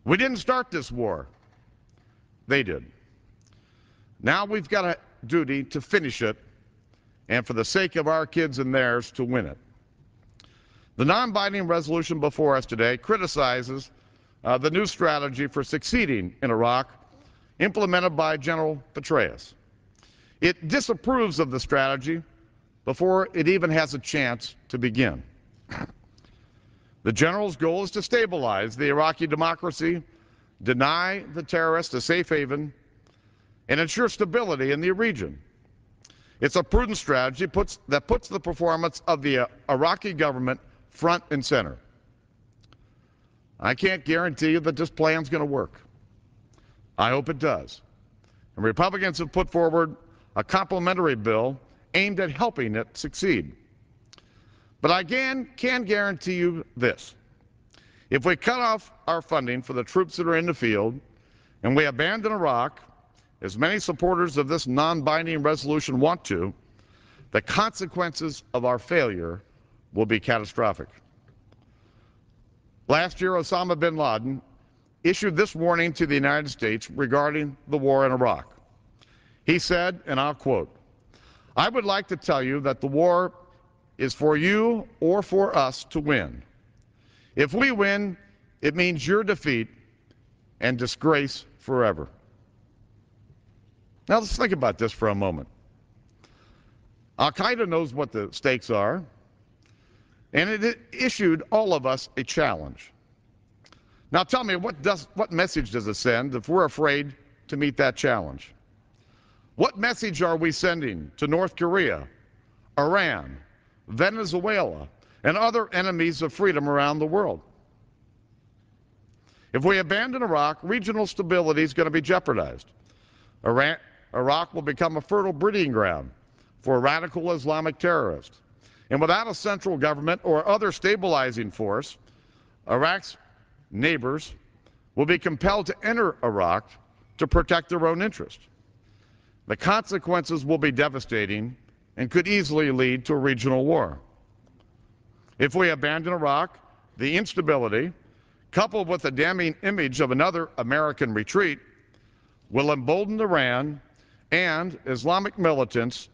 We didn't start this war. They did. Now we've got a duty to finish it, and for the sake of our kids and theirs, to win it. The non-binding resolution before us today criticizes the new strategy for succeeding in Iraq implemented by General Petraeus. It disapproves of the strategy before it even has a chance to begin. The general's goal is to stabilize the Iraqi democracy, deny the terrorists a safe haven, and ensure stability in the region. It's a prudent strategy that puts the performance of the Iraqi government front and center. I can't guarantee you that this plan's going to work. I hope it does. And Republicans have put forward a complementary bill aimed at helping it succeed. But I can guarantee you this. If we cut off our funding for the troops that are in the field and we abandon Iraq, as many supporters of this non-binding resolution want to, the consequences of our failure will be catastrophic. Last year, Osama bin Laden issued this warning to the United States regarding the war in Iraq. He said, and I'll quote, "I would like to tell you that the war is for you or for us to win. If we win, it means your defeat and disgrace forever." Now let's think about this for a moment. Al-Qaeda knows what the stakes are, and it issued all of us a challenge. Now tell me, what message does it send if we're afraid to meet that challenge? What message are we sending to North Korea, Iran, Venezuela, and other enemies of freedom around the world? If we abandon Iraq, regional stability is going to be jeopardized. Iraq will become a fertile breeding ground for radical Islamic terrorists. And without a central government or other stabilizing force, Iraq's neighbors will be compelled to enter Iraq to protect their own interest. The consequences will be devastating and could easily lead to a regional war. If we abandon Iraq, the instability, coupled with the damning image of another American retreat, will embolden Iran and Islamic militants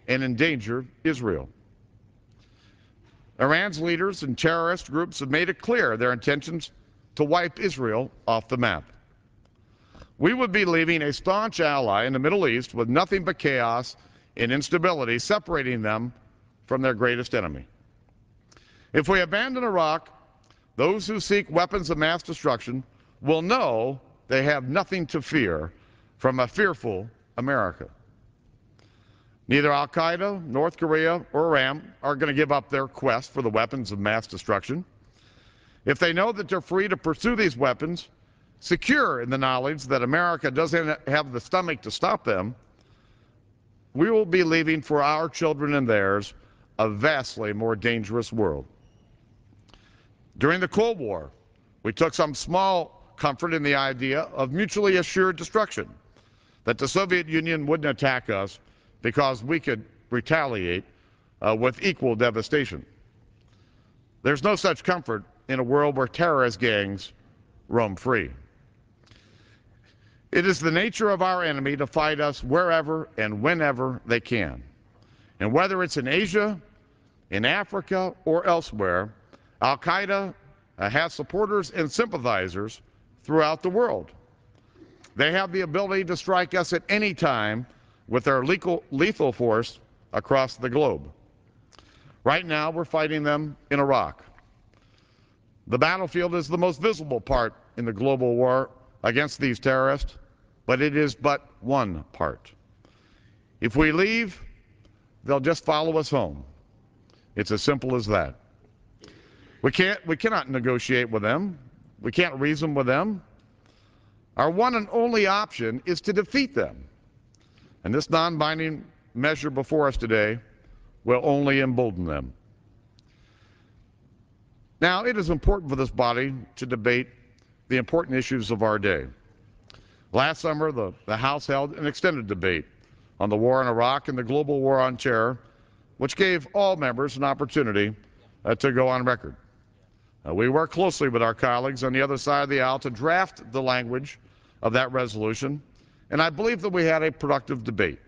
and endanger Israel. Iran's leaders and terrorist groups have made it clear their intentions to wipe Israel off the map. We would be leaving a staunch ally in the Middle East with nothing but chaos and instability separating them from their greatest enemy. If we abandon Iraq, those who seek weapons of mass destruction will know they have nothing to fear from a fearful America. Neither Al-Qaeda, North Korea, or Iran are going to give up their quest for the weapons of mass destruction. If they know that they're free to pursue these weapons, secure in the knowledge that America doesn't have the stomach to stop them, we will be leaving for our children and theirs a vastly more dangerous world. During the Cold War, we took some small comfort in the idea of mutually assured destruction, that the Soviet Union wouldn't attack us because we could retaliate with equal devastation. There's no such comfort in a world where terrorist gangs roam free. It is the nature of our enemy to fight us wherever and whenever they can. And whether it's in Asia, in Africa, or elsewhere, Al-Qaeda has supporters and sympathizers throughout the world. They have the ability to strike us at any time with their lethal force across the globe. Right now, we're fighting them in Iraq. The battlefield is the most visible part in the global war against these terrorists, but it is but one part. If we leave, they'll just follow us home. It's as simple as that. We cannot negotiate with them. We can't reason with them. Our one and only option is to defeat them. And this non-binding measure before us today will only embolden them. Now, it is important for this body to debate the important issues of our day. Last summer, the House held an extended debate on the war in Iraq and the global war on terror, which gave all members an opportunity to go on record. We worked closely with our colleagues on the other side of the aisle to draft the language of that resolution, and I believe that we had a productive debate.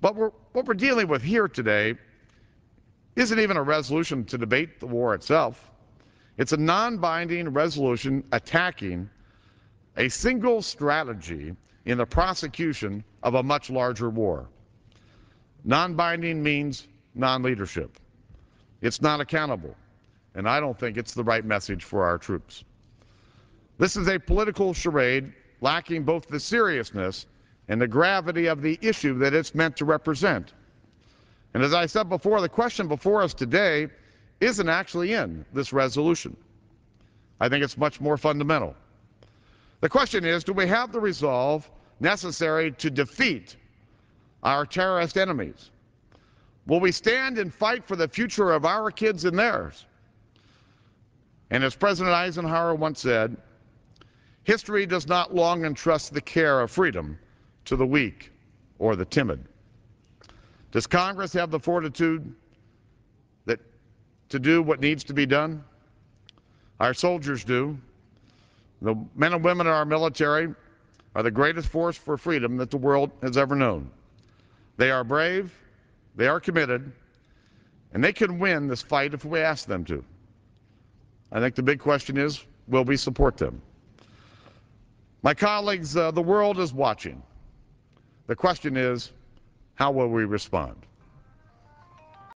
But what we're dealing with here today isn't even a resolution to debate the war itself. It's a non-binding resolution attacking a single strategy in the prosecution of a much larger war. Non-binding means non-leadership. It's not accountable, and I don't think it's the right message for our troops. This is a political charade lacking both the seriousness and the gravity of the issue that it's meant to represent. And as I said before, the question before us today isn't actually in this resolution. I think it's much more fundamental. The question is, do we have the resolve necessary to defeat our terrorist enemies? Will we stand and fight for the future of our kids and theirs? And as President Eisenhower once said, history does not long entrust the care of freedom to the weak or the timid. Does Congress have the fortitude to do what needs to be done? Our soldiers do. The men and women in our military are the greatest force for freedom that the world has ever known. They are brave, they are committed, and they can win this fight if we ask them to. I think the big question is, will we support them? My colleagues, the world is watching. The question is, how will we respond?